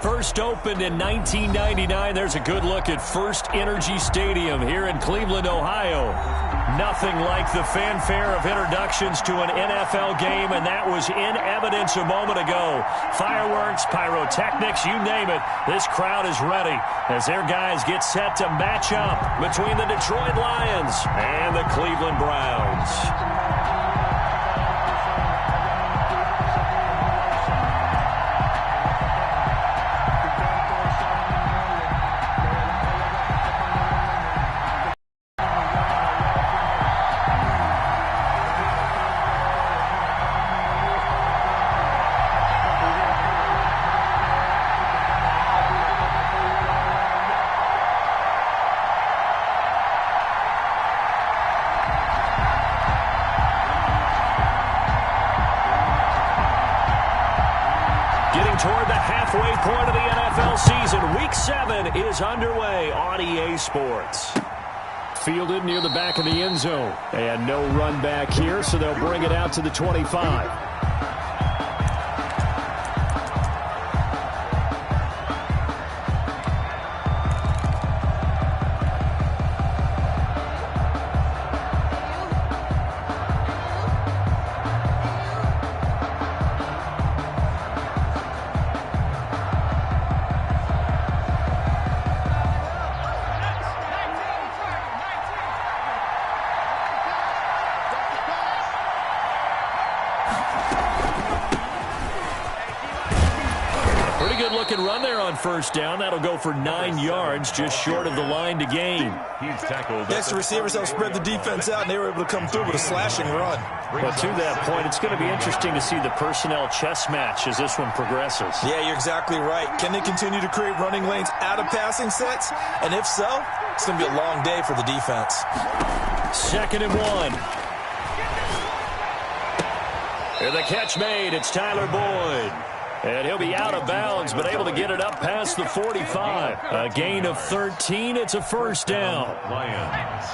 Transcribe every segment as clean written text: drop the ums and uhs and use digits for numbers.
First opened in 1999. There's a good look at First Energy Stadium here in Cleveland, Ohio. Nothing like the fanfare of introductions to an NFL game, and that was in evidence a moment ago. Fireworks, pyrotechnics, you name it. This crowd is ready as their guys get set to match up between the Detroit Lions and the Cleveland Browns. Toward the halfway point of the NFL season, Week 7 is underway on EA Sports. Fielded near the back of the end zone. And no run back here, so they'll bring it out to the 25. Good-looking run there on first down. That'll go for 9 yards, just short of the line to gain. He's tackled. Next, the receivers helped spread the defense out, and they were able to come through with a slashing run. But to that point, it's going to be interesting to see the personnel chess match as this one progresses. Yeah, you're exactly right. Can they continue to create running lanes out of passing sets? And if so, it's going to be a long day for the defense. 2nd and 1. And the catch made. It's Tyler Boyd. And he'll be out of bounds, but able to get it up past the 45. A gain of 13. It's a first down. Lions.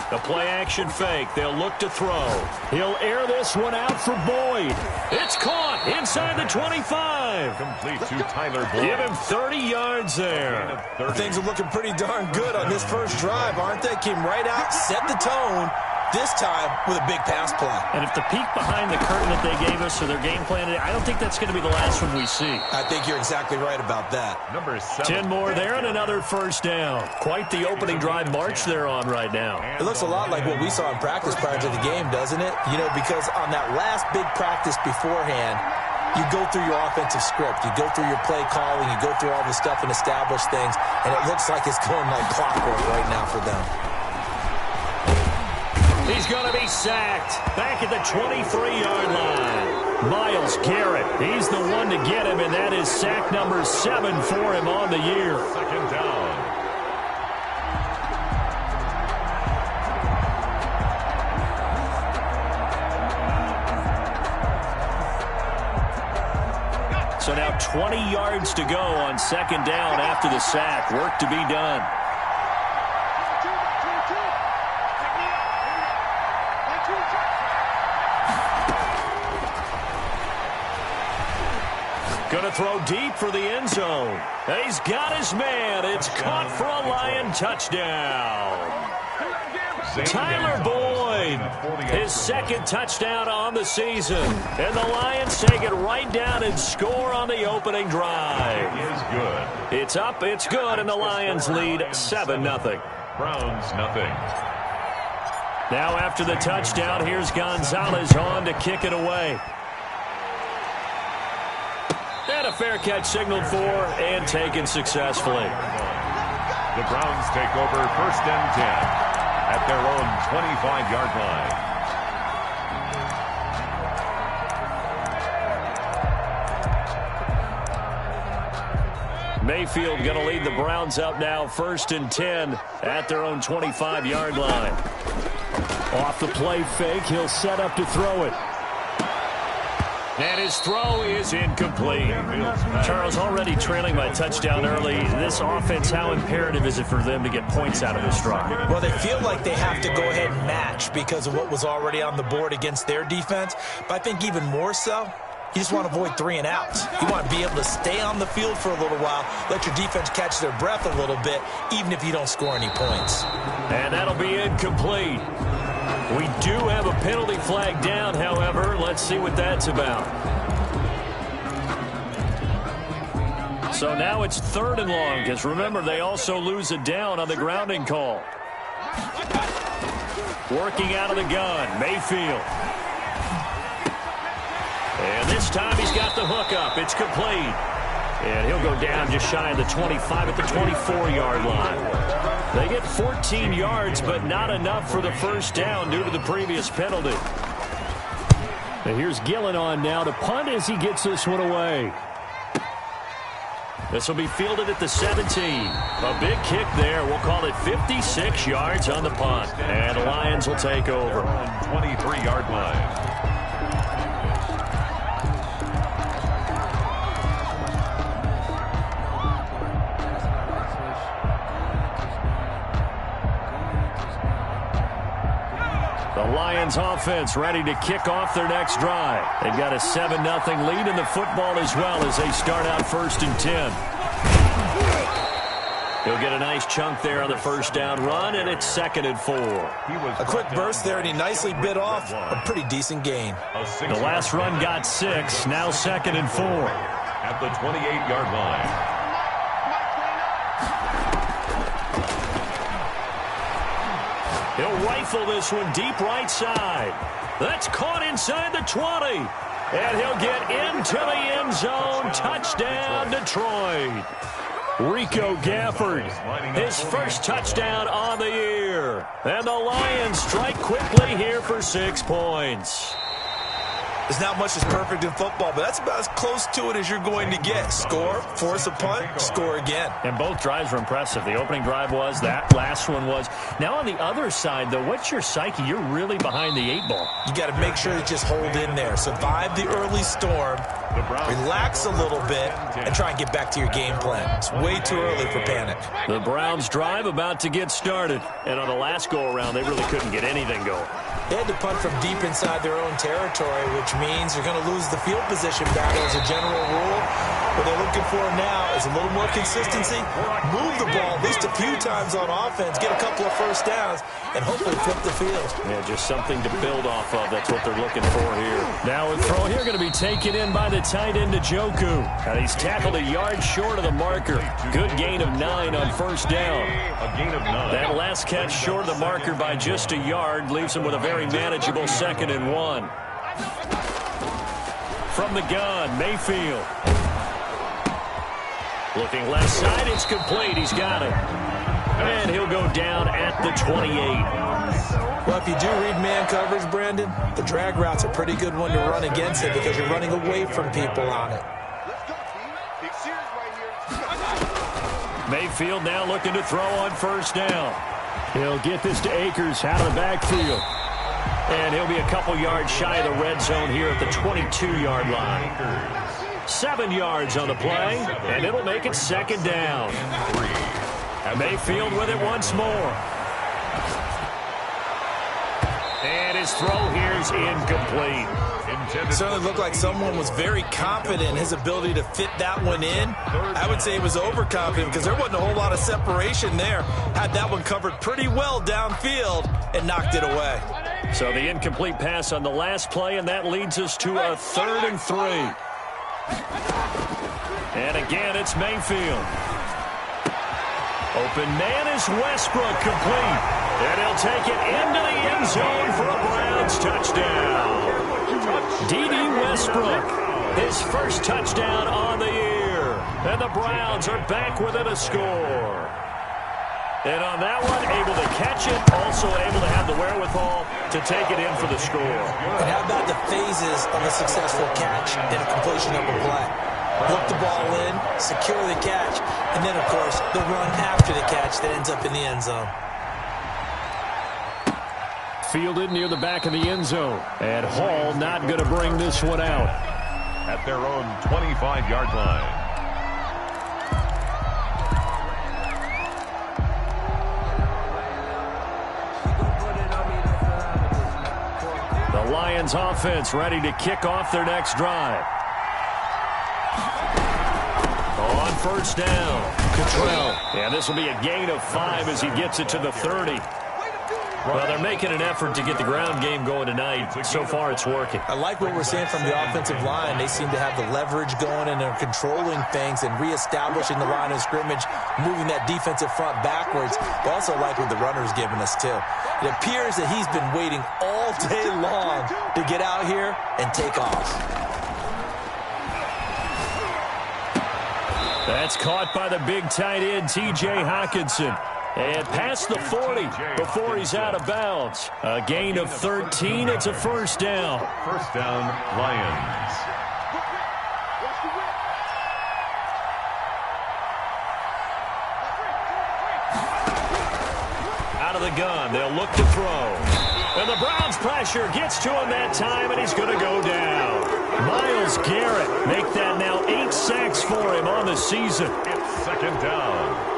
The play-action fake. They'll look to throw. He'll air this one out for Boyd. It's caught inside the 25. Complete to Tyler Boyd. Give him 30 yards there. Things are looking pretty darn good on this first drive, aren't they? Came right out, set the tone, this time with a big pass play. And if the peek behind the curtain that they gave us or their game plan, I don't think that's going to be the last one we see. I think you're exactly right about that. Number 7. 10 more there and another first down. Quite the opening drive march they're on right now. It looks a lot like what we saw in practice prior to the game, doesn't it? You know, because on that last big practice beforehand, you go through your offensive script. You go through your play calling. You go through all the stuff and establish things. And it looks like it's going like clockwork right now for them. He's going to be sacked back at the 23-yard line. Myles Garrett, he's the one to get him, and that is sack number 7 for him on the year. 2nd down. So now 20 yards to go on 2nd down after the sack. Work to be done. Going to throw deep for the end zone. He's got his man. It's caught for a Lion touchdown. Tyler Boyd, his 2nd touchdown on the season. And the Lions take it right down and score on the opening drive. It is good. It's up, it's good, and the Lions lead 7-0. Browns, nothing. Now after the touchdown, here's Gonzalez on to kick it away. And a fair catch signaled for and taken successfully. The Browns take over 1st and 10 at their own 25-yard line. Mayfield going to lead the Browns up now 1st and 10 at their own 25-yard line. Off the play fake, he'll set up to throw it. And his throw is incomplete. Charles, already trailing by a touchdown early. This offense, how imperative is it for them to get points out of this drive? Well, they feel like they have to go ahead and match because of what was already on the board against their defense. But I think even more so, you just want to avoid 3 and outs. You want to be able to stay on the field for a little while, let your defense catch their breath a little bit, even if you don't score any points. And that'll be incomplete. We do have a penalty flag down, however. Let's see what that's about. So now it's 3rd and long, because remember, they also lose a down on the grounding call. Working out of the gun, Mayfield. And this time he's got the hook up. It's complete. And he'll go down just shy of the 25 at the 24-yard line. They get 14 yards, but not enough for the first down due to the previous penalty. And here's Gillen on now to punt as he gets this one away. This will be fielded at the 17. A big kick there. We'll call it 56 yards on the punt. And the Lions will take over. 23-yard line. The Lions offense ready to kick off their next drive. They've got a 7-0 lead in the football as well as they start out 1st and 10. He'll get a nice chunk there on the first down run, and it's 2nd and 4. A quick burst there, and he nicely bit off a pretty decent gain. The last run got 6, now 2nd and 4. At the 28-yard line. He'll rifle this one deep right side. That's caught inside the 20. And he'll get into the end zone. Touchdown, Detroit. Rico Gafford, his first touchdown on the year. And the Lions strike quickly here for 6 points. There's not much that's perfect in football, but that's about as close to it as you're going to get. Score, force a punt, score again. And both drives were impressive. The opening drive was, that last one was. Now on the other side, though, what's your psyche? You're really behind the 8 ball. You got to make sure to just hold in there. Survive the early storm, relax a little bit, and try and get back to your game plan. It's way too early for panic. The Browns drive about to get started. And on the last go-around, they really couldn't get anything going. They had to punt from deep inside their own territory, which means you're going to lose the field position battle as a general rule. What they're looking for now is a little more consistency, move the ball at least a few times on offense, get a couple of first downs, and hopefully flip the field. Yeah, just something to build off of. That's what they're looking for here. Now a throw here going to be taken in by the tight end, Njoku. And he's tackled a yard short of the marker. Good gain of 9 on first down. A gain of 9. That last catch short of the marker by just a yard leaves him with a very manageable 2nd and 1. From the gun, Mayfield. Looking left side, it's complete. He's got it. And he'll go down at the 28. Well, if you do read man coverage, Brandon, the drag route's a pretty good one to run against it because you're running away from people on it. Mayfield now looking to throw on first down. He'll get this to Akers out of the backfield. And he'll be a couple yards shy of the red zone here at the 22-yard line. 7 yards on the play, and it'll make it 2nd down. And Mayfield with it once more. And his throw here is incomplete. It certainly looked like someone was very confident in his ability to fit that one in. I would say he was overconfident because there wasn't a whole lot of separation there. Had that one covered pretty well downfield and knocked it away. So the incomplete pass on the last play, and that leads us to a 3rd and 3. And again, it's Mayfield. Open man is Westbrook, complete. And he'll take it into the end zone for a Browns touchdown. D.D. Westbrook, his first touchdown on the year. And the Browns are back within a score. And on that one, able to catch it, also able to have the wherewithal to take it in for the score. And how about the phases of a successful catch and a completion of a play? Look the ball in, secure the catch, and then, of course, the run after the catch that ends up in the end zone. Fielded near the back of the end zone. And Hall not going to bring this one out. at their own 25-yard line. The Lions offense ready to kick off their next drive. On first down, Cottrell. And this will be a gain of 5 as he gets it to the 30. Well, they're making an effort to get the ground game going tonight. So far, it's working. I like what we're seeing from the offensive line. They seem to have the leverage going, and they're controlling things and reestablishing the line of scrimmage, moving that defensive front backwards. I also like what the runner's giving us, too. It appears that he's been waiting all day long to get out here and take off. That's caught by the big tight end, T.J. Hockenson. And past the 40 before he's out of bounds. A gain of 13. It's a first down. First down, Lions. Out of the gun. They'll look to throw. And the Browns pressure gets to him that time, and he's going to go down. Myles Garrett make that now 8 sacks for him on the season. It's second down.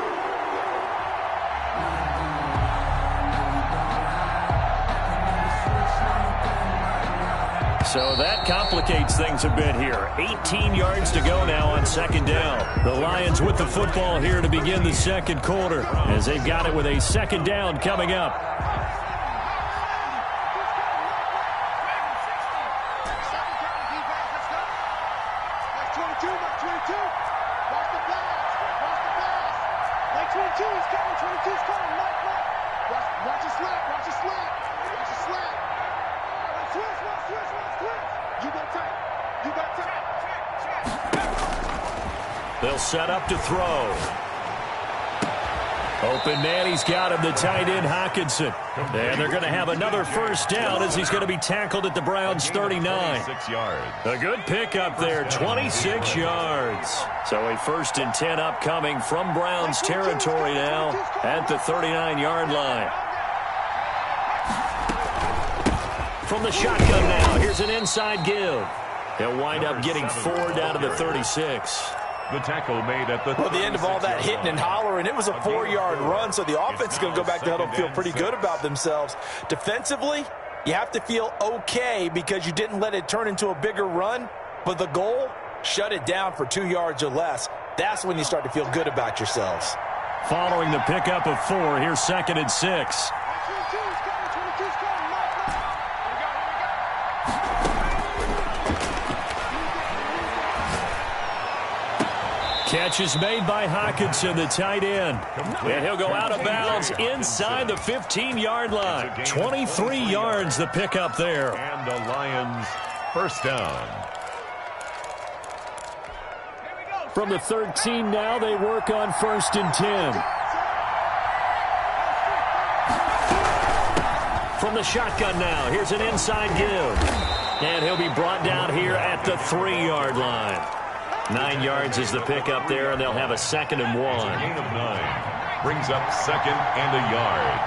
So that complicates things a bit here. 18 yards to go now on second down. The Lions with the football here to begin the second quarter as they've got it with a second down coming up. They'll set up to throw. Open man, he's got him, the tight end Hockenson. And they're going to have another first down as he's going to be tackled at the Browns 39. 26 yards. A good pickup there, 26 yards. So a 1st and 10 upcoming from Browns territory now at the 39-yard line. From the shotgun now, here's an inside give. He'll wind up getting 4 down to the 36. The tackle made at the... Well, the end of all that hitting and hollering, it was a 4-yard run, so the offense is going to go back to huddle and feel pretty good about themselves. Defensively, you have to feel okay because you didn't let it turn into a bigger run, but the goal, shut it down for 2 yards or less. That's when you start to feel good about yourselves. Following the pickup of 4, here's 2nd and 6. Catch is made by Hockenson, the tight end. And he'll go out of bounds inside the 15-yard line. 23 yards the pickup there. And the Lions first down. From the 13 now, they work on 1st and 10. From the shotgun now, here's an inside give. And he'll be brought down here at the 3-yard line. 9 yards is the pickup there, and they'll have a 2nd and 1. Gain of 9. Brings up 2nd and a yard.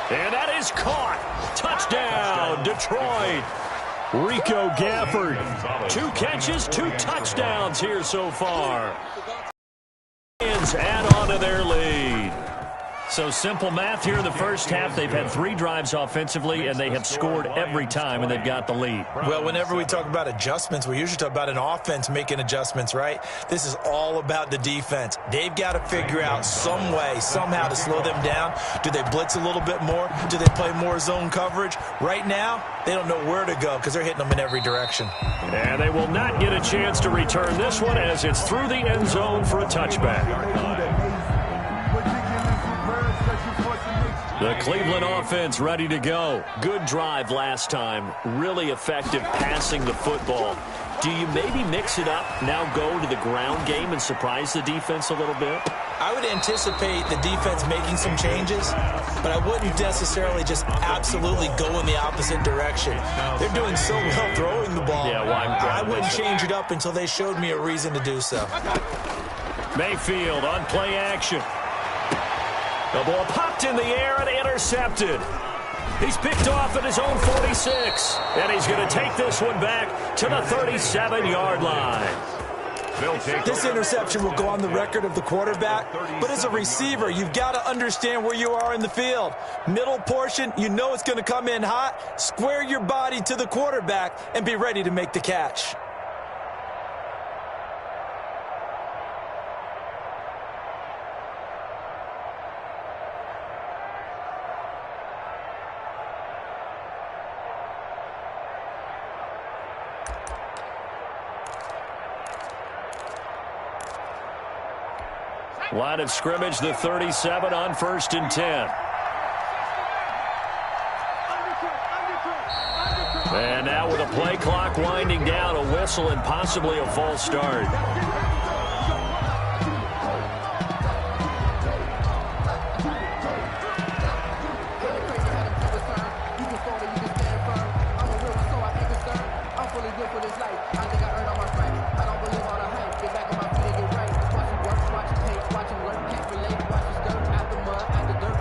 And that is caught. Touchdown, Detroit. Rico Gafford. 2 catches, 2 touchdowns here so far. Lions add on to their lead. So simple math here in the first half. They've had 3 drives offensively, and they have scored every time, and they've got the lead. Well, whenever we talk about adjustments, we usually talk about an offense making adjustments, right? This is all about the defense. They've got to figure out some way, somehow to slow them down. Do they blitz a little bit more? Do they play more zone coverage? Right now, they don't know where to go because they're hitting them in every direction. And they will not get a chance to return this one as it's through the end zone for a touchback. The Cleveland offense ready to go. Good drive last time. Really effective passing the football. Do you maybe mix it up, now go to the ground game and surprise the defense a little bit? I would anticipate the defense making some changes, but I wouldn't necessarily just absolutely go in the opposite direction. They're doing so well throwing the ball. Yeah, well, I wouldn't change it up until they showed me a reason to do so. Mayfield on play action. The ball popped in the air and intercepted. He's picked off at his own 46. 26. And he's going to take this one back to the 37-yard line. This interception will go on the record of the quarterback, but as a receiver, you've got to understand where you are in the field. Middle portion, you know it's going to come in hot. Square your body to the quarterback and be ready to make the catch. Line of scrimmage, the 37 on 1st and 10. And now with a play clock winding down, a whistle and possibly a false start.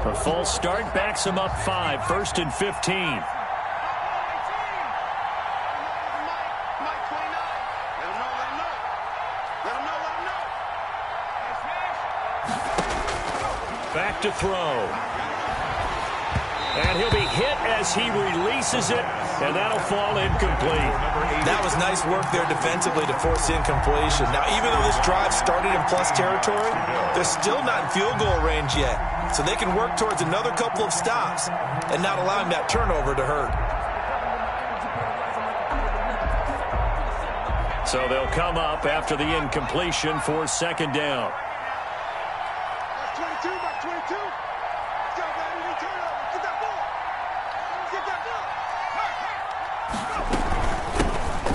A false start backs him up 5, 1st and 15. Back to throw. And he'll be hit as he releases it, and that'll fall incomplete. That was nice work there defensively to force incompletion. Now, even though this drive started in plus territory, they're still not in field goal range yet. So they can work towards another couple of stops and not allowing that turnover to hurt. So they'll come up after the incompletion for 2nd down.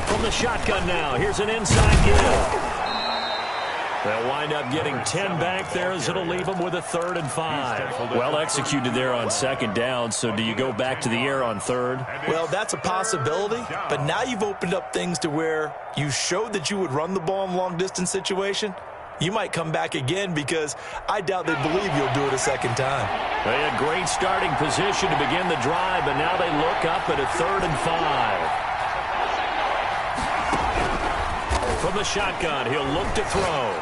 From the shotgun now, here's an inside give. They'll wind up getting 10 back there as it'll leave them with a 3rd and 5. Well executed there on 2nd down, so do you go back to the air on 3rd? Well, that's a possibility, but now you've opened up things to where you showed that you would run the ball in long-distance situation. You might come back again because I doubt they believe you'll do it a 2nd time. They had great starting position to begin the drive, but now they look up at a 3rd and 5. From the shotgun, he'll look to throw.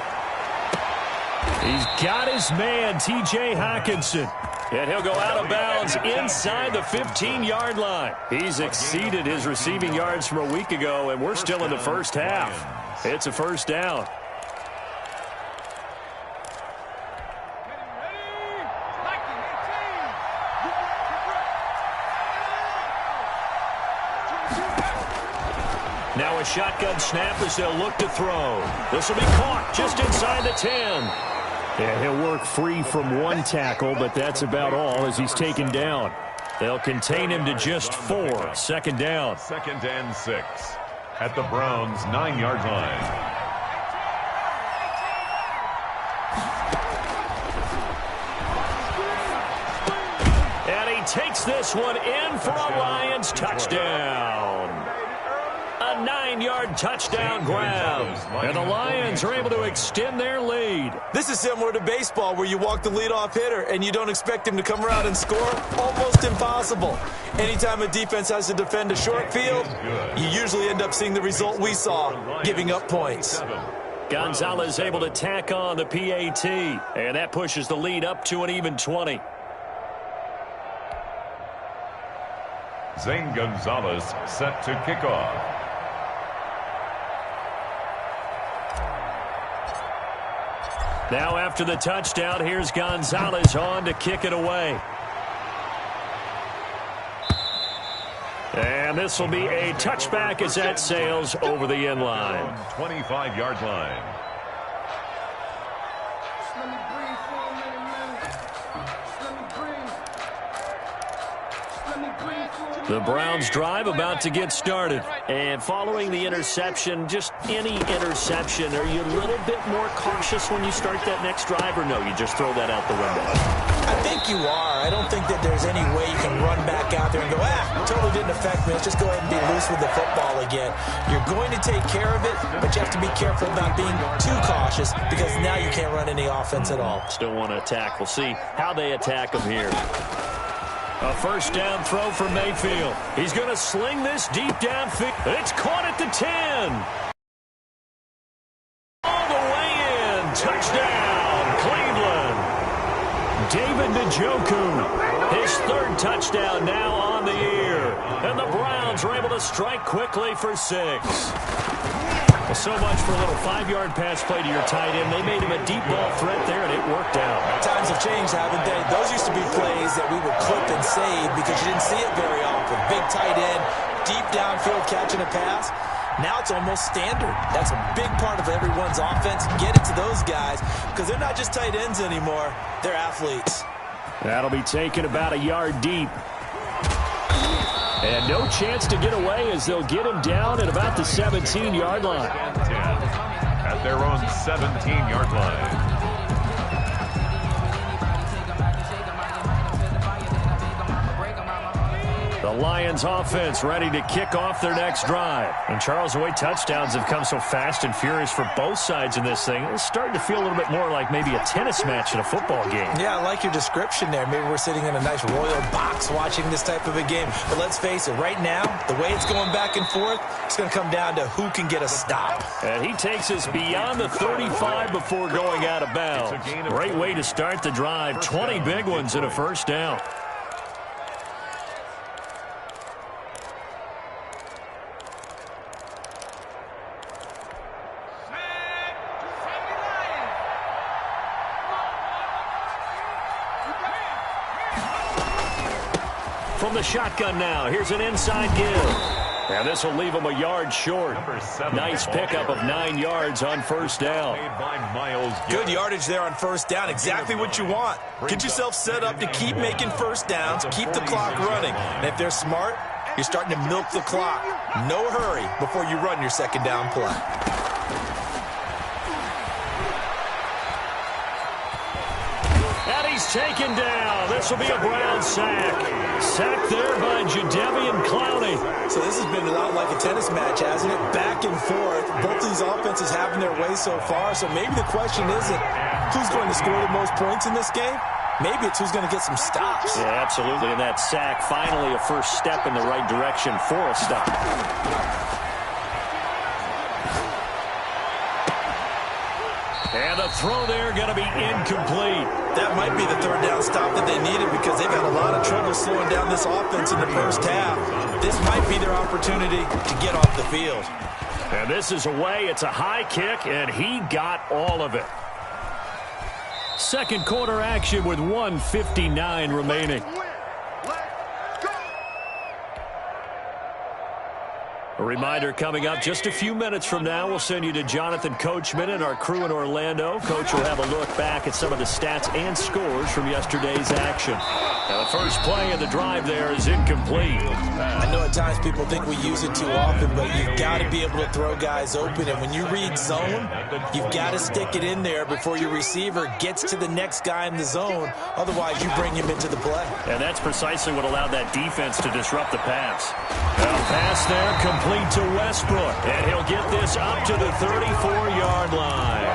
He's got his man, T.J. Hockenson. And he'll go out of bounds inside the 15-yard line. He's exceeded his receiving yards from a week ago, and we're still in the first half. It's a 1st down. Now a shotgun snap as they'll look to throw. This will be caught just inside the 10. And he'll work free from one tackle, but that's about all as he's taken down. They'll contain him to just 4. 2nd down. 2nd and 6 at the Browns' 9-yard line. And he takes this one in for a Lions touchdown. A 9-yard touchdown grab. And the Lions are able to extend their lead. This is similar to baseball where you walk the leadoff hitter and you don't expect him to come around and score. Almost impossible. Anytime a defense has to defend a short field, you usually end up seeing the result we saw, giving up points. Gonzalez able to tack on the PAT. And that pushes the lead up to an even 20. Zane Gonzalez set to kick off. Now after the touchdown, here's Gonzalez on to kick it away. And this will be a touchback as that sails over the end line. 25-yard line. The Browns drive about to get started. And following the interception, just any interception, are you a little bit more cautious when you start that next drive, or no, you just throw that out the window? I think you are. I don't think that there's any way you can run back out there and go, totally didn't affect me. Let's just go ahead and be loose with the football again. You're going to take care of it, but you have to be careful about being too cautious because now you can't run any offense at all. Still want to attack. We'll see how they attack them here. A first down throw for Mayfield. He's going to sling this deep downfield. It's caught at the 10. All the way in. Touchdown, Cleveland. David Njoku, his third touchdown now on the year. And the Browns are able to strike quickly for 6. Well, so much for a little 5-yard pass play to your tight end. They made him a deep ball threat there, and it worked out. Times have changed, haven't they? Those used to be plays that we would clip and save because you didn't see it very often. Big tight end, deep downfield catching a pass. Now it's almost standard. That's a big part of everyone's offense. Get it to those guys because they're not just tight ends anymore. They're athletes. That'll be taken about a yard deep. And no chance to get away as they'll get him down at about the 17-yard line. At their own 17-yard line. The Lions offense ready to kick off their next drive. And Charles, the way touchdowns have come so fast and furious for both sides in this thing, it's starting to feel a little bit more like maybe a tennis match in a football game. Yeah, I like your description there. Maybe we're sitting in a nice royal box watching this type of a game. But let's face it, right now, the way it's going back and forth, it's going to come down to who can get a stop. And he takes us beyond the 35 before going out of bounds. Great way to start the drive. 20 big ones and a first down. From the shotgun now, here's an inside give. And this will leave him a yard short. Nice pickup of 9 yards on first down. Good yardage there on first down. Exactly what you want. Get yourself set up to keep making first downs, keep the clock running. And if they're smart, you're starting to milk the clock. No hurry before you run your second down play. And he's taken down. This will be a Brown sack. Sacked there by Jadeveon Clowney. So this has been a lot like a tennis match, hasn't it? Back and forth. Both these offenses having their way so far. So maybe the question isn't who's going to score the most points in this game. Maybe it's who's going to get some stops. Yeah, absolutely. And that sack, finally a first step in the right direction for a stop. And the throw there going to be incomplete. That might be the third down stop that they needed because they've had a lot of trouble slowing down this offense in the first half. This might be their opportunity to get off the field. And this is away. It's a high kick, and he got all of it. Second quarter action with 1:59 remaining. A reminder coming up just a few minutes from now, we'll send you to Jonathan Coachman and our crew in Orlando. Coach will have a look back at some of the stats and scores from yesterday's action. Now, the first play of the drive there is incomplete. I know at times people think we use it too often, but you've got to be able to throw guys open. And when you read zone, you've got to stick it in there before your receiver gets to the next guy in the zone. Otherwise, you bring him into the play. And that's precisely what allowed that defense to disrupt the pass. Now, pass there, complete to Westbrook, and he'll get this up to the 34-yard line.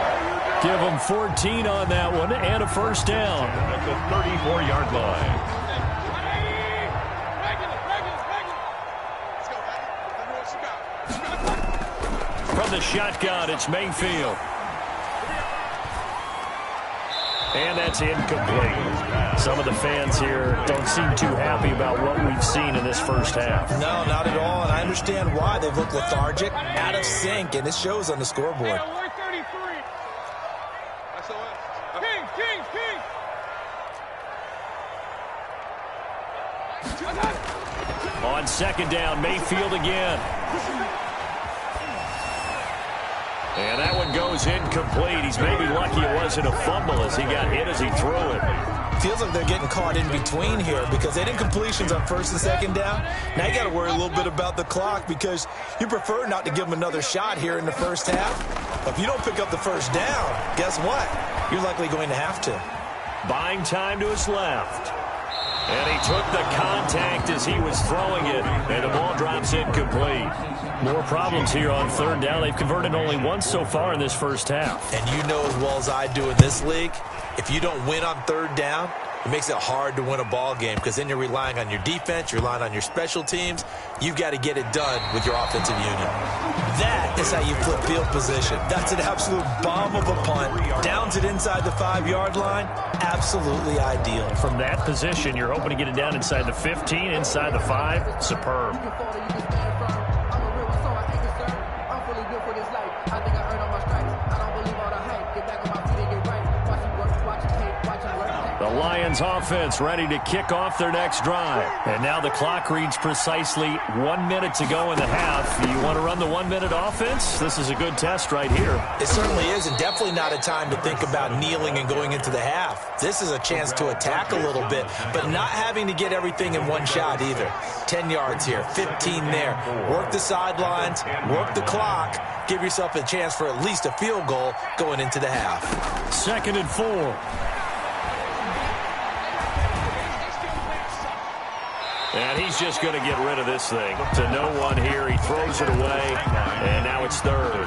Give him 14 on that one and a first down. At the 34-yard line. From the shotgun, it's Mayfield. And that's incomplete. Some of the fans here don't seem too happy about what we've seen in this first half. No, not at all, and I understand why. They've looked lethargic, out of sync, and it shows on the scoreboard. On second down, Mayfield again. And that one goes incomplete. He's maybe lucky it wasn't a fumble as he got hit as he threw it. Feels like they're getting caught in between here because they did incompletions on first and second down. Now you got to worry a little bit about the clock because you prefer not to give them another shot here in the first half. But if you don't pick up the first down, guess what? You're likely going to have to. Buying time to his left. And he took the contact as he was throwing it, and the ball drops incomplete. More problems here on third down. They've converted only once so far in this first half. And you know as well as I do in this league, if you don't win on third down, It makes it hard to win a ball game because then you're relying on your defense, you're relying on your special teams. You've got to get it done with your offensive unit. That is how you flip field position. That's an absolute bomb of a punt. Downs it inside the 5-yard line. Absolutely ideal. From that position, you're hoping to get it down inside the 15, inside the 5. Superb. The Lions offense ready to kick off their next drive. And now the clock reads precisely 1 minute to go in the half. You want to run the 1-minute offense? This is a good test right here. It certainly is, and definitely not a time to think about kneeling and going into the half. This is a chance to attack a little bit, but not having to get everything in one shot either. 10 yards here, 15 there. Work the sidelines, work the clock. Give yourself a chance for at least a field goal going into the half. 2nd and 4. And he's just going to get rid of this thing. To no one here. He throws it away. And now it's 3rd.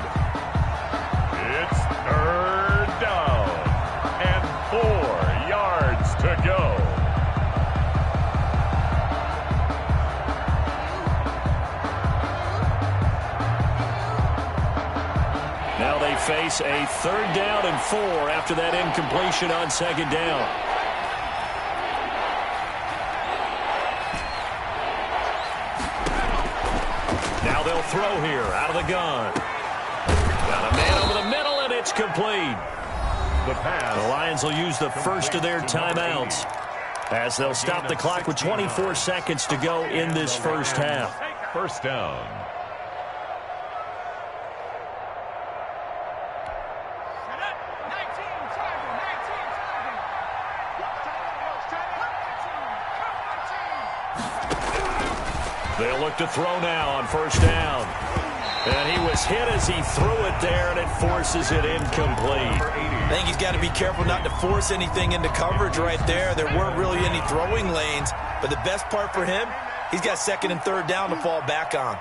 It's 3rd down. And 4 yards to go. Now they face a 3rd down and 4 after that incompletion on 2nd down. Now they'll throw here out of the gun. Got a man over the middle, and it's complete. The pass. The Lions will use the first of their timeouts as they'll stop the clock with 24 seconds to go in this first half. 1st down. They'll look to throw now on 1st down. And he was hit as he threw it there, and it forces it incomplete. I think he's got to be careful not to force anything into coverage right there. There weren't really any throwing lanes, but the best part for him, he's got 2nd and 3rd down to fall back on.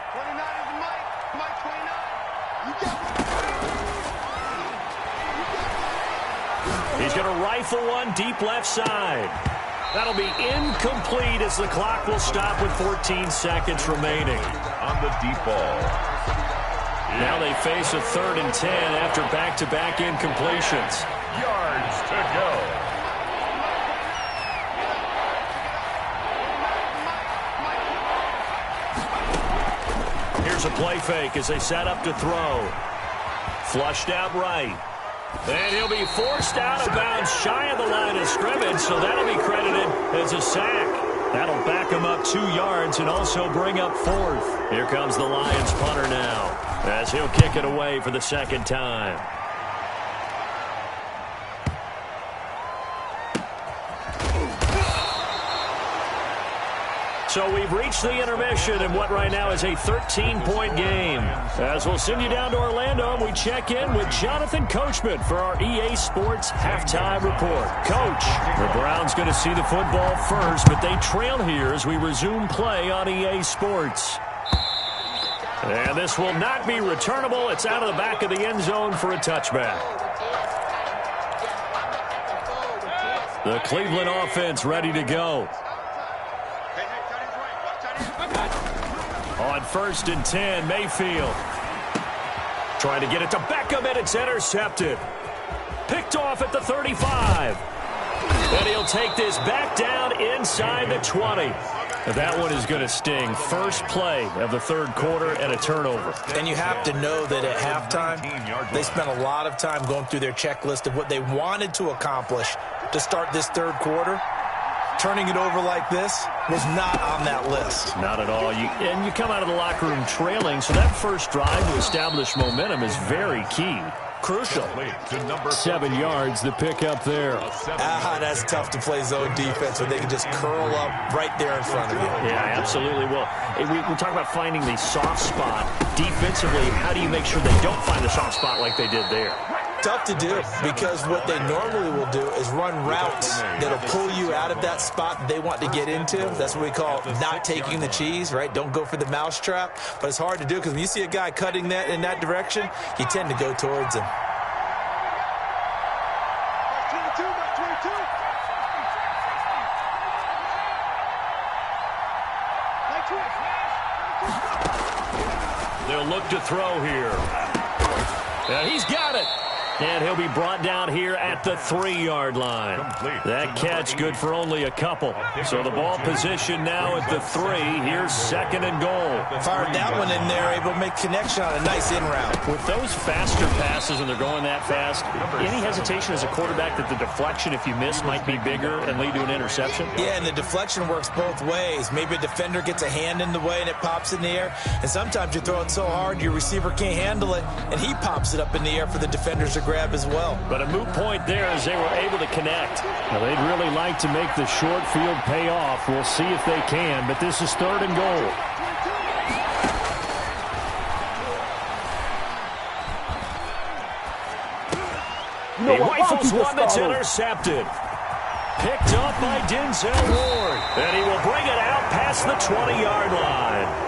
He's going to rifle one deep left side. That'll be incomplete as the clock will stop with 14 seconds remaining. On the deep ball. Now they face a 3rd and 10 after back-to-back incompletions. Yards to go. Here's a play fake as they set up to throw. Flushed out right. And he'll be forced out of bounds shy of the line of scrimmage, so that'll be credited as a sack. That'll back him up 2 yards and also bring up 4th. Here comes the Lions punter now as he'll kick it away for the 2nd time. So we've reached the intermission in what right now is a 13-point game. As we'll send you down to Orlando, and we check in with Jonathan Coachman for our EA Sports Halftime Report. Coach, the Browns going to see the football first, but they trail here as we resume play on EA Sports. And this will not be returnable. It's out of the back of the end zone for a touchback. The Cleveland offense ready to go. On 1st and 10, Mayfield. Trying to get it to Beckham, and it's intercepted. Picked off at the 35. And he'll take this back down inside the 20. That one is going to sting. First play of the 3rd quarter and a turnover. And you have to know that at halftime, they spent a lot of time going through their checklist of what they wanted to accomplish to start this 3rd quarter. Turning it over like this was not on that list. Not at all. And you come out of the locker room trailing, so that first drive to establish momentum is very key. Crucial. 7 yards, the pick up there. That's tough to play zone defense when they can just curl up right there in front of you. Yeah, absolutely. Well, we talk about finding the soft spot. Defensively, how do you make sure they don't find the soft spot like they did there? Tough to do because what they normally will do is run routes that'll pull you out of that spot that they want to get into. That's what we call not taking the cheese, right? Don't go for the mousetrap. But it's hard to do because when you see a guy cutting that in that direction, you tend to go towards him. They'll look to throw here. And he's got it. And he'll be brought down here at the 3-yard line. That catch good for only a couple. So the ball position now at the 3. Here's 2nd and goal. Fired that one in there, able to make connection on a nice in route. With those faster passes and they're going that fast, any hesitation as a quarterback that the deflection, if you miss, might be bigger and lead to an interception? Yeah, and the deflection works both ways. Maybe a defender gets a hand in the way and it pops in the air. And sometimes you throw it so hard your receiver can't handle it, and he pops it up in the air for the defenders to grab as well. But a moot point there as they were able to connect. Now, they'd really like to make the short field pay off. We'll see if they can, but this is 3rd and goal. He rifles one that's intercepted. Picked up by Denzel Ward. And he will bring it out past the 20-yard line.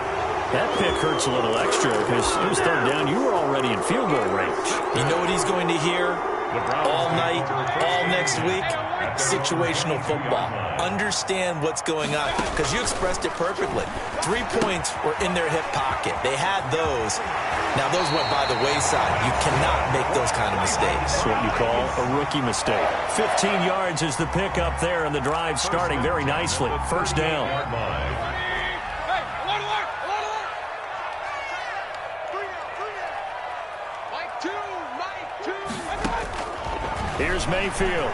That pick hurts a little extra because it was 3rd down. You were already in field goal range. You know what he's going to hear all night, all next week? Situational football. Understand what's going on, because you expressed it perfectly. 3 points were in their hip pocket. They had those. Now, those went by the wayside. You cannot make those kind of mistakes. That's what you call a rookie mistake. 15 yards is the pickup there, and the drive starting very nicely. 1st down. Here's Mayfield.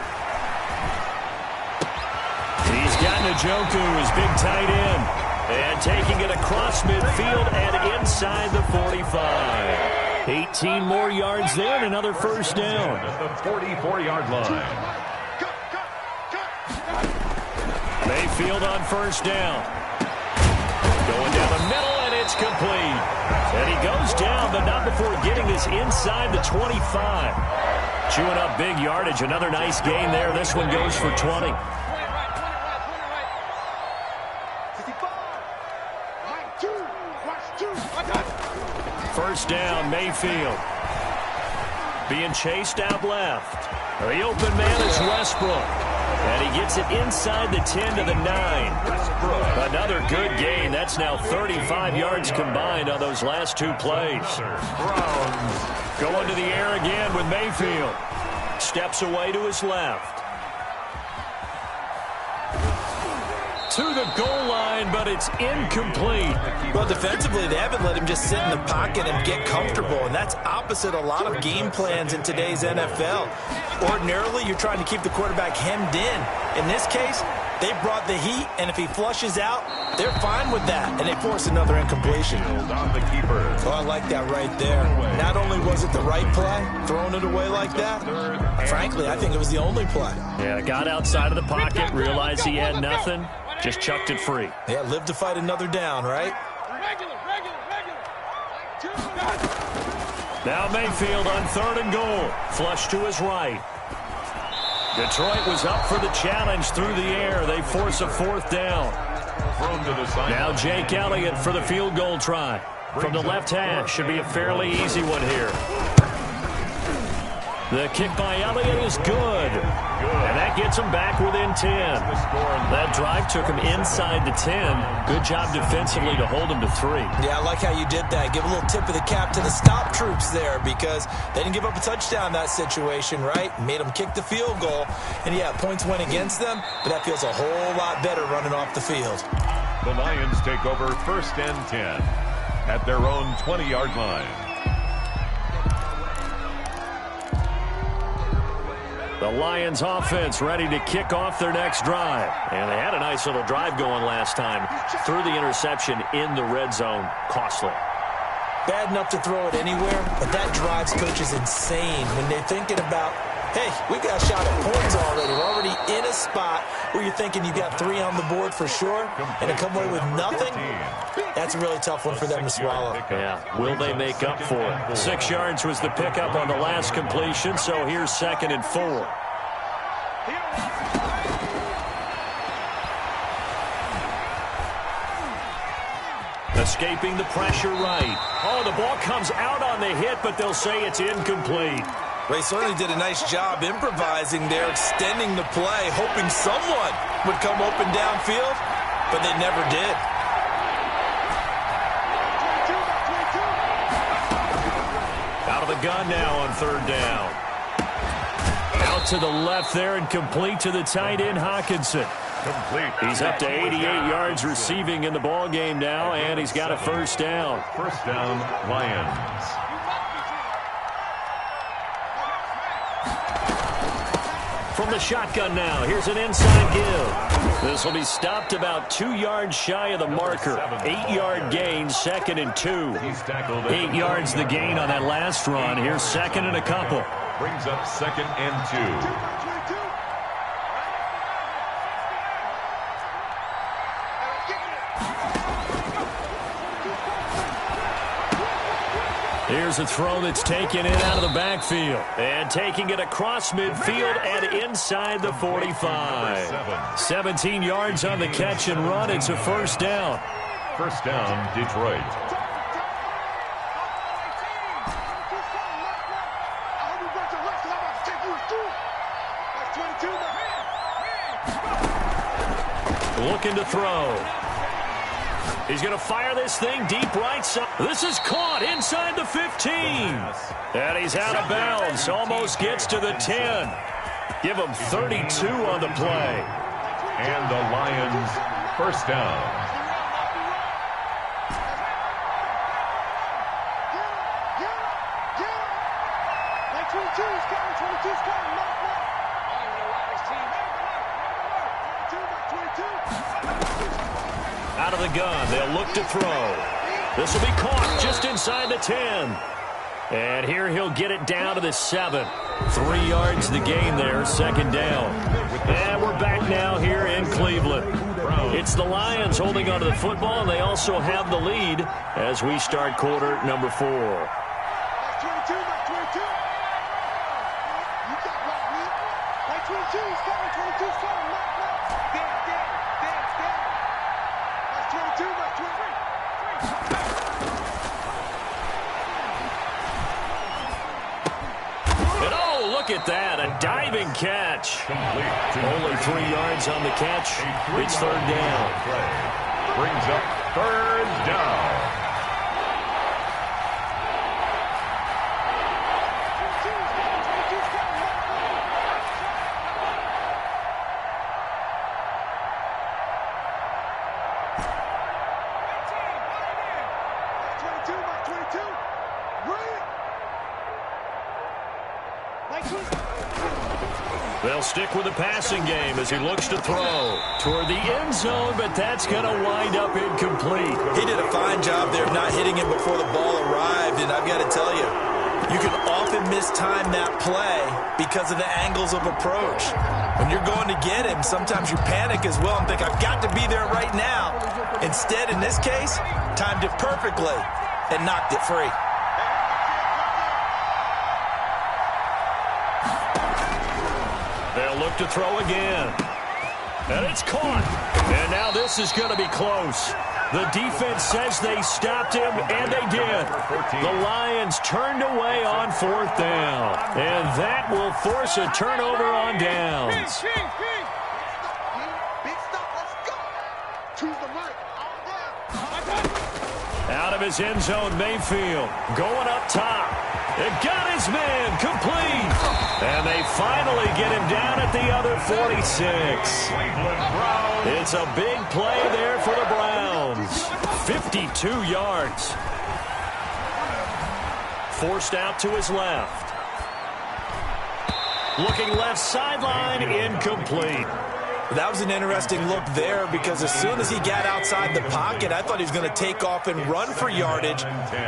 He's got Njoku, his big tight end. And taking it across midfield and inside the 45. 18 more yards there and another 1st down. At the 44-yard line. Mayfield on 1st down. Going down the middle, and it's complete. And he goes down, but not before getting this inside the 25. Chewing up big yardage. Another nice gain there. This one goes for 20. First down, Mayfield. Being chased out left. The open man is Westbrook. And he gets it inside the 10 to the 9. Another good gain. That's now 35 yards combined on those last 2 plays. Browns. Going to the air again with Mayfield. Steps away to his left. To the goal line, but it's incomplete. Well, defensively, they haven't let him just sit in the pocket and get comfortable, and that's opposite a lot of game plans in today's NFL. Ordinarily, you're trying to keep the quarterback hemmed in. In this case, they brought the heat, and if he flushes out, they're fine with that, and they force another incompletion. On the keeper. Oh, I like that right there. Not only was it the right play, throwing it away like that, frankly, I think it was the only play. Yeah, got outside of the pocket, realized he had nothing, just chucked it free. Yeah, live to fight another down, right? Now Mayfield on 3rd and goal. Flush to his right. Detroit was up for the challenge through the air. They force a 4th down. Now Jake Elliott for the field goal try. From the left hash. Should be a fairly easy one here. The kick by Elliott is good. And that gets him back within 10. That drive took him inside the 10. Good job defensively to hold him to 3. Yeah, I like how you did that. Give a little tip of the cap to the stop troops there, because they didn't give up a touchdown in that situation, right? Made them kick the field goal. And yeah, points went against them, but that feels a whole lot better running off the field. The Lions take over 1st and 10 at their own 20-yard line. The Lions offense ready to kick off their next drive. And they had a nice little drive going last time. Threw the interception in the red zone. Costly. Bad enough to throw it anywhere, but that drives coaches insane when they're thinking about, hey, we got a shot at points already. We're already in a spot where you're thinking you got 3 on the board for sure, and to come away with nothing, that's a really tough one for them to swallow. Yeah, will they make up for it? 6 yards was the pickup on the last completion, so here's 2nd and 4. Escaping the pressure right. Oh, the ball comes out on the hit, but they'll say it's incomplete. They certainly did a nice job improvising there, extending the play, hoping someone would come open downfield, but they never did. gun now on third down. Out to the left there and complete to the tight end, Hockenson. Complete. He's up to 88 yards receiving in the ball game now, and he's got a first down. First down, Lions. From the shotgun now, here's an inside give. This will be stopped about 2 yards shy of the marker. 8-yard gain, 2nd and 2. 8 yards the gain on that last run. Here's 2nd and a couple. Brings up 2nd and 2. Here's a throw that's taken in out of the backfield. And taking it across midfield and inside the 45. 17 yards on the catch and run. It's a first down. First down, Detroit. Looking to throw. He's going to fire this thing deep right side. This is caught inside the 15. And he's out of bounds. Almost gets to the 10. Give him 32 on the play. And the Lions first down. Out of the gun, they'll look to throw. This will be caught just inside the 10. And here he'll get it down to the 7. 3 yards the gain there, second down. And we're back now here in Cleveland. It's the Lions holding onto the football, and they also have the lead as we start quarter number 4. Look at that, a diving catch. Only 3 yards on the catch. It's third down. Brings up third down. They'll stick with the passing game as he looks to throw toward the end zone, but that's going to wind up incomplete. He did a fine job there of not hitting it before the ball arrived, and I've got to tell you, you can often mistime that play because of the angles of approach. When you're going to get him, sometimes you panic as well and think, I've got to be there right now. Instead, in this case, timed it perfectly and knocked it free. They'll look to throw again. And it's caught. And now this is going to be close. The defense says they stopped him, and they did. The Lions turned away on fourth down. And that will force a turnover on downs. Out of his end zone, Mayfield going up top. It got his man complete. And they finally get him down at the other 46. It's a big play there for the Browns. 52 yards. Forced out to his left. Looking left sideline, incomplete. That was an interesting look there because as soon as he got outside the pocket, I thought he was going to take off and run for yardage.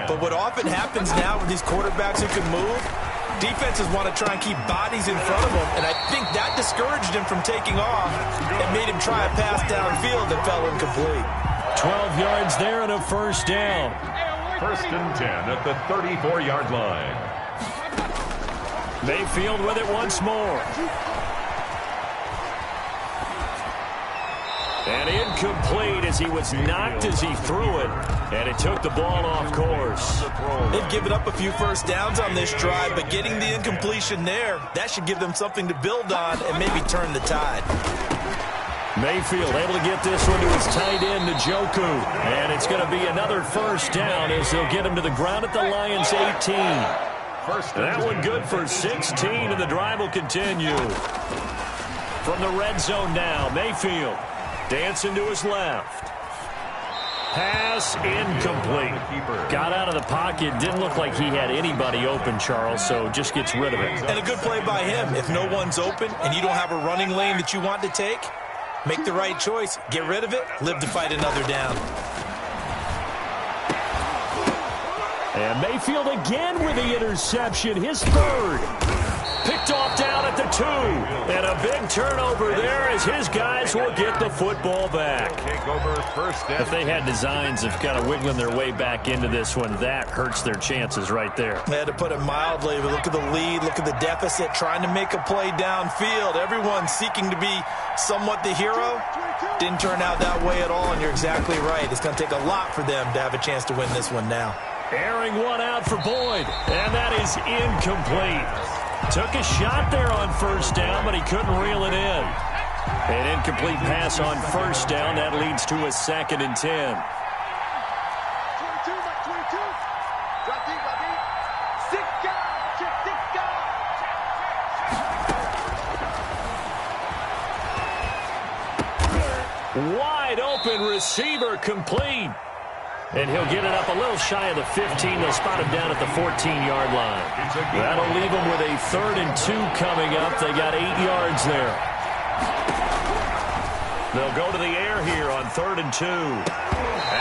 But what often happens now with these quarterbacks who can move, defenses want to try and keep bodies in front of them, and I think that discouraged him from taking off and made him try a pass downfield that fell incomplete. 12 yards there and a first down. First and 10 at the 34-yard line. Mayfield with it once more. And incomplete as he was knocked as he threw it. And it took the ball off course. They've given up a few first downs on this drive, but getting the incompletion there, that should give them something to build on and maybe turn the tide. Mayfield able to get this one to his tight end, Njoku. And it's going to be another first down as they'll get him to the ground at the Lions' 18. first. And that one good for 16, and the drive will continue. From the red zone now, Mayfield dancing to his left. Pass incomplete. Got out of the pocket. Didn't look like he had anybody open, Charles, so just gets rid of it. And a good play by him. If no one's open and you don't have a running lane that you want to take, make the right choice. Get rid of it. Live to fight another down. And Mayfield again with the interception. His third. Picked off down at the 2. And a big turnover there as his guys will get the football back. Take over first down. If they had designs of kind of wiggling their way back into this one, that hurts their chances right there. They had to put it mildly, but look at the lead, look at the deficit, trying to make a play downfield. Everyone seeking to be somewhat the hero. Didn't turn out that way at all, and you're exactly right. It's going to take a lot for them to have a chance to win this one now. Airing one out for Boyd, and that is incomplete. Took a shot there on first down, but he couldn't reel it in. An incomplete pass on first down. That leads to a 2nd and 10. Wide open receiver complete. And he'll get it up a little shy of the 15. They'll spot him down at the 14-yard line. That'll leave them with a 3rd and 2 coming up. They got 8 yards there. They'll go to the air here on 3rd and 2.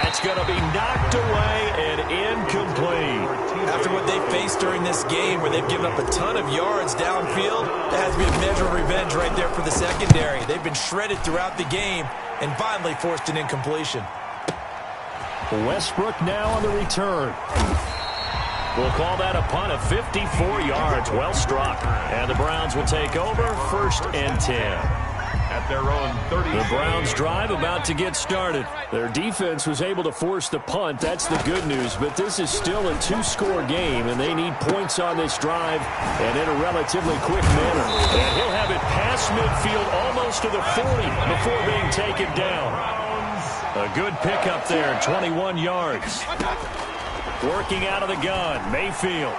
That's going to be knocked away and incomplete. After what they faced during this game where they've given up a ton of yards downfield, that has to be a measure of revenge right there for the secondary. They've been shredded throughout the game and finally forced an incompletion. Westbrook now on the return. We'll call that a punt of 54 yards. Well struck. And the Browns will take over 1st and 10. At their own 30. The Browns drive about to get started. Their defense was able to force the punt. That's the good news. But this is still a 2-score game, and they need points on this drive and in a relatively quick manner. And he'll have it past midfield almost to the 40 before being taken down. A good pickup there, 21 yards. Working out of the gun, Mayfield.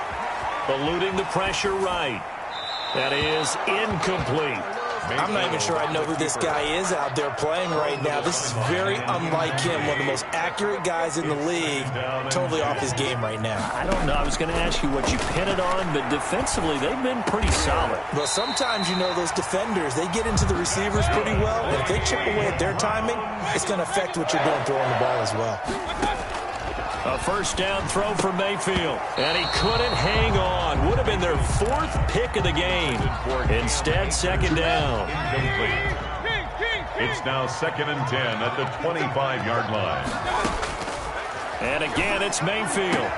Eluding the pressure right. That is incomplete. I'm not even sure I know who this guy is out there playing right now. This is very unlike him, one of the most accurate guys in the league. Totally off his game right now. I don't know. I was going to ask you what you pin it on, but defensively, they've been pretty solid. Well, sometimes, you know, those defenders, they get into the receivers pretty well, and if they chip away at their timing, it's going to affect what you're doing throwing the ball as well. A first down throw for Mayfield, and he couldn't hang on. Would have been their 4th pick of the game. Instead, 2nd down. It's now 2nd and 10 at the 25-yard line. And again, it's Mayfield.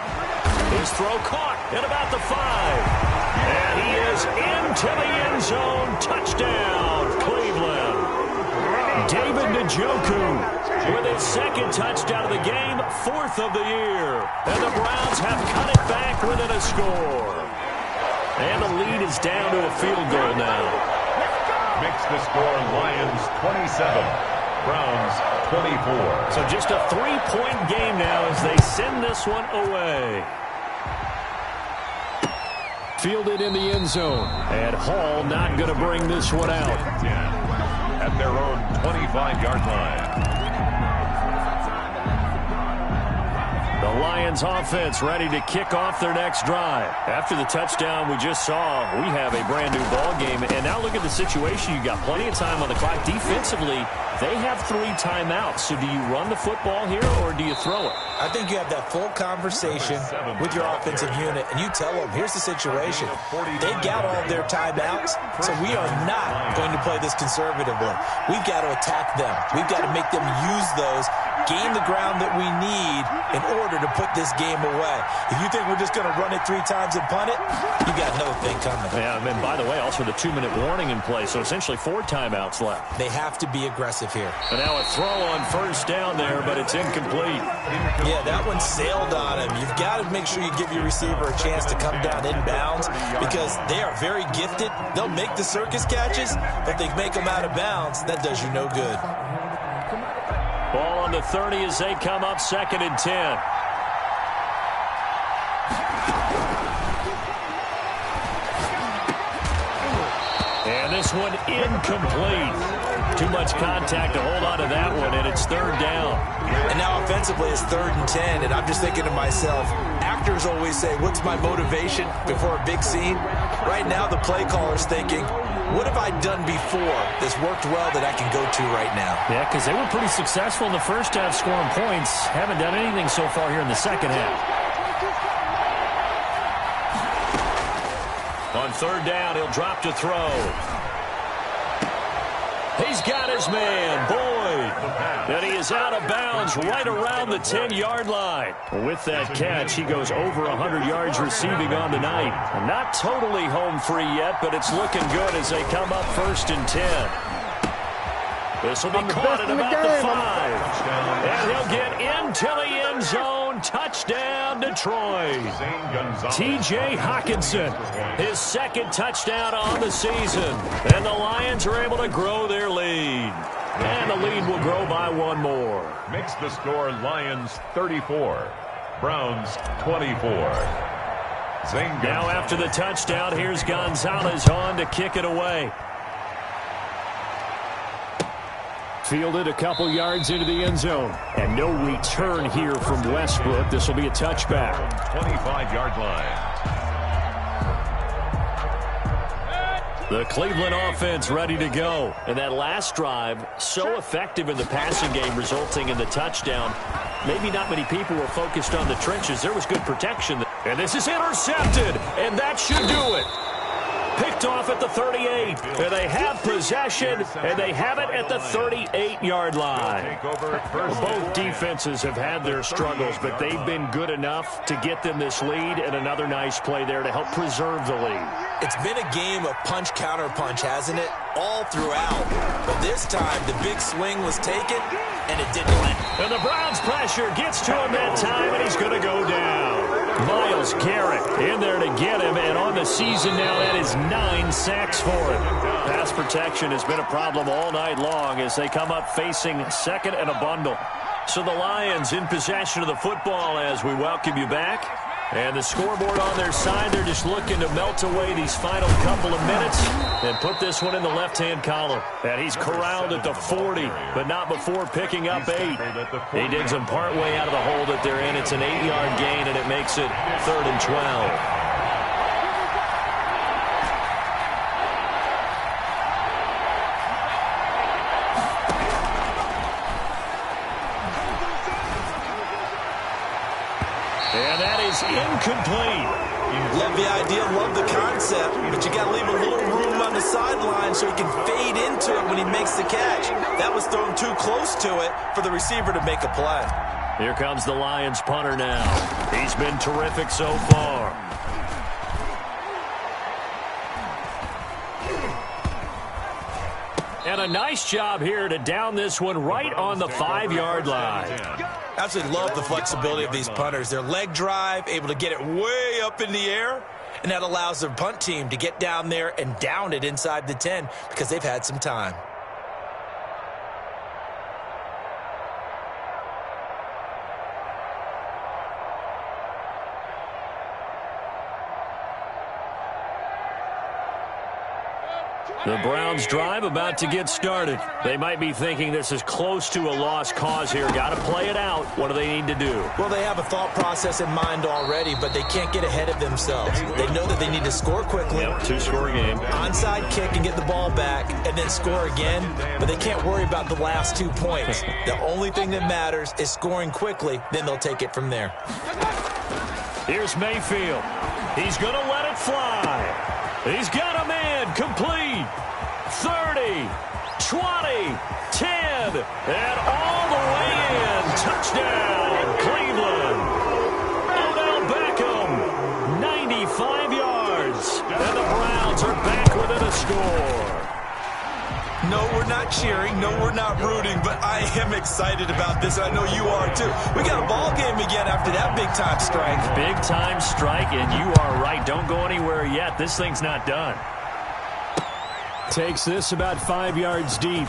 His throw caught at about the 5. And he is into the end zone. Touchdown, Cleveland. David Njoku with his 2nd touchdown of the game, 4th of the year. And the Browns have cut it back within a score. And the lead is down to a field goal now. Makes the score Lions 27, Browns 24. So just a 3-point game now as they send this one away. Fielded in the end zone. And Hall not going to bring this one out. At their own 25-yard line. The Lions offense ready to kick off their next drive. After the touchdown we just saw, we have a brand new ball game. And now look at the situation. You got plenty of time on the clock. Defensively, they have 3 timeouts. So do you run the football here or do you throw it? I think you have that full conversation with your offensive unit, and you tell them, here's the situation. They've got all of their timeouts, so we are not going to play this conservatively. We've got to attack them. We've got to make them use those, gain the ground that we need in order to put this game away. If you think we're just going to run it 3 times and punt it, you got another thing coming. Yeah, and by the way, also the 2-minute warning in play, so essentially 4 timeouts left. They have to be aggressive here. And now a throw on first down there, but it's incomplete. Yeah, that one sailed on him. You've got to make sure you give your receiver a chance to come down inbounds because they are very gifted. They'll make the circus catches, but they make them out of bounds. That does you no good. Ball on the 30 as they come up 2nd and 10. this one incomplete. Too much contact to hold on to that one, and it's third down. And now offensively it's 3rd and 10, and I'm just thinking to myself, actors always say, what's my motivation before a big scene? Right now the play caller's thinking, what have I done before that's worked well that I can go to right now? Yeah, because they were pretty successful in the first half scoring points. Haven't done anything so far here in the second half. On third down, he'll drop to throw. He's got his man, Boyd. And he is out of bounds right around the 10-yard line. With that catch, he goes over 100 yards receiving on the night. Not totally home free yet, but it's looking good as they come up 1st and 10. This will be caught at about the 5. And he'll get into the end zone. Touchdown, Detroit. T.J. Hockenson, his 2nd touchdown on the season. And the Lions are able to grow their lead. And the lead will grow by 1 more. Makes the score Lions 34, Browns 24. Now after the touchdown, here's Gonzalez on to kick it away. Fielded a couple yards into the end zone. And no return here from Westbrook. This will be a touchback. 25-yard line. The Cleveland offense ready to go. And that last drive, so effective in the passing game, resulting in the touchdown. Maybe not many people were focused on the trenches. There was good protection. And this is intercepted. And that should do it. Picked off at the 38, and they have possession, and they have it at the 38-yard line. Both defenses have had their struggles, but they've been good enough to get them this lead, and another nice play there to help preserve the lead. It's been a game of punch-counter-punch, hasn't it? All throughout. But this time, the big swing was taken, and it didn't land. And the Browns' pressure gets to him that time, and he's going to go down. Myles Garrett in there to get him, and on the season now, that is 9 sacks for him. Pass protection has been a problem all night long as they come up facing 2nd and a bundle. So the Lions in possession of the football as we welcome you back. And the scoreboard on their side, they're just looking to melt away these final couple of minutes and put this one in the left-hand column. And he's corralled at the 40, but not before picking up 8. He digs him partway out of the hole that they're in. It's an 8-yard gain, and it makes it 3rd and 12. And that is incomplete. Love the idea, love the concept, but you got to leave a little room on the sideline so he can fade into it when he makes the catch. That was thrown too close to it for the receiver to make a play. Here comes the Lions punter now. He's been terrific so far. And a nice job here to down this one right on the 5-yard line. I absolutely love the flexibility of these punters. Their leg drive, able to get it way up in the air, and that allows their punt team to get down there and down it inside the 10 because they've had some time. The Browns drive about to get started. They might be thinking this is close to a lost cause here. Got to play it out. What do they need to do? Well, they have a thought process in mind already, but they can't get ahead of themselves. They know that they need to score quickly. Yep, 2-score game. Onside kick and get the ball back and then score again, but they can't worry about the last 2 points. The only thing that matters is scoring quickly, then they'll take it from there. Here's Mayfield. He's going to let it fly. He's got a man complete. 30, 20, 10, and all the way in. Touchdown, Cleveland. Odell Beckham, 95 yards. And the Browns are back within a score. No, we're not cheering. No, we're not rooting, but I am excited about this. I know you are, too. We got a ball game again after that big-time strike. Big-time strike, and you are right. Don't go anywhere yet. This thing's not done. Takes this about 5 yards deep.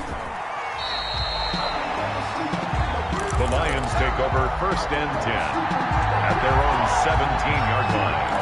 The Lions take over 1st and 10 at their own 17-yard line.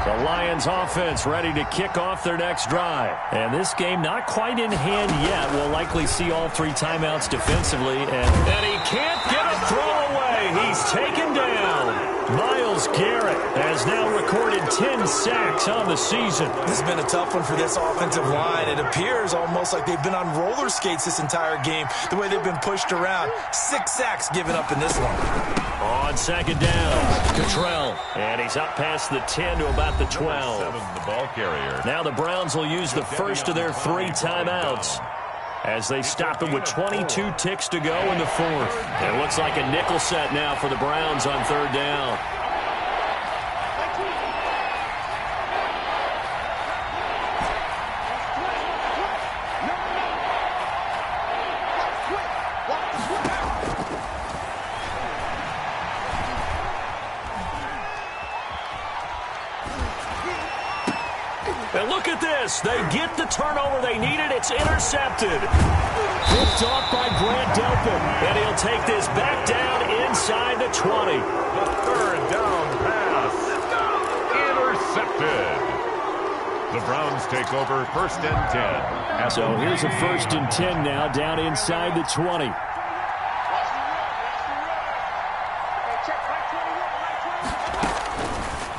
The Lions offense ready to kick off their next drive. And this game not quite in hand yet. We'll likely see all 3 timeouts defensively. And he can't get a throw away. He's taken down. Myles Garrett has now recorded 10 sacks on the season. This has been a tough one for this offensive line. It appears almost like they've been on roller skates this entire game, the way they've been pushed around. 6 sacks given up in this one. On second down, Cottrell. And he's up past the 10 to about the 12. 7, the ball carrier. Now the Browns will use the first of their 3 timeouts as they stop it with 22 ticks to go in the 4th. It looks like a nickel set now for the Browns on 3rd down. And look at this. They get the turnover they needed. It's intercepted. Picked off by Grant Delpit. And he'll take this back down inside the 20. The 3rd down pass. Intercepted. The Browns take over 1st and 10. So here's a 1st and 10 now down inside the 20.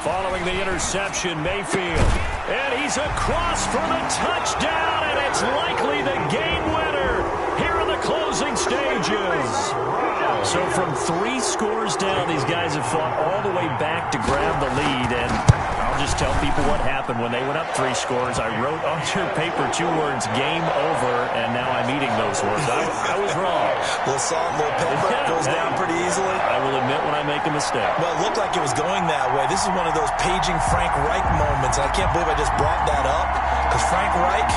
Following the interception, Mayfield. And he's across for the touchdown, and it's likely the game winner here in the closing stages. So from 3 scores down, these guys have fought all the way back to grab the lead, and I'll just tell people what happened when they went up 3 scores. I wrote on your paper 2 words, game over, and now I'm eating those words. I was wrong. A little salt, a little pepper, goes down pretty easily. I will admit when I make a mistake. Well, it looked like it was going that way. This is one of those paging Frank Reich moments, and I can't believe I just brought that up, because Frank Reich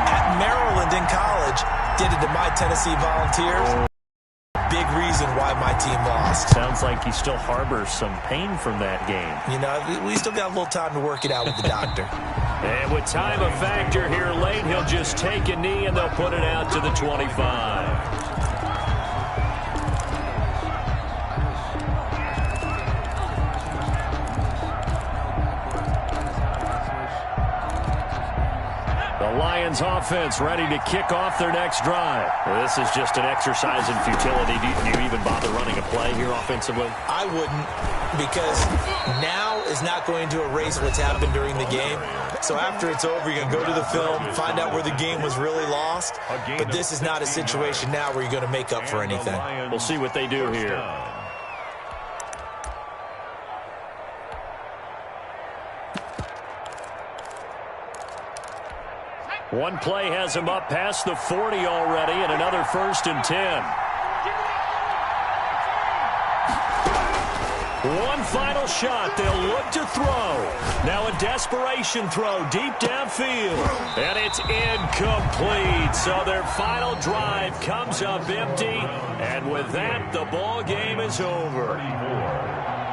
at Maryland in college did it to my Tennessee Volunteers. Big reason why my team lost. Sounds like he still harbors some pain from that game. You know, we still got a little time to work it out with the doctor. And with time a factor here late, he'll just take a knee and they'll put it out to the 25. The Lions offense ready to kick off their next drive. Well, this is just an exercise in futility. Do you even bother running a play here offensively? I wouldn't, because now is not going to erase what's happened during the game. So after it's over, you're going to go to the film, find out where the game was really lost. But this is not a situation now where you're going to make up for anything. We'll see what they do here. One play has him up past the 40 already, and another 1st and 10. One final shot. They'll look to throw. Now a desperation throw deep downfield. And it's incomplete. So their final drive comes up empty. And with that, the ball game is over.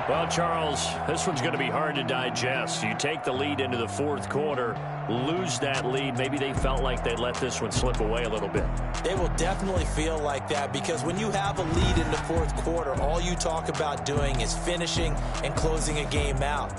Well, Charles, this one's going to be hard to digest. You take the lead into the 4th quarter, lose that lead. Maybe they felt like they let this one slip away a little bit. They will definitely feel like that, because when you have a lead in the 4th quarter, all you talk about doing is finishing and closing a game out.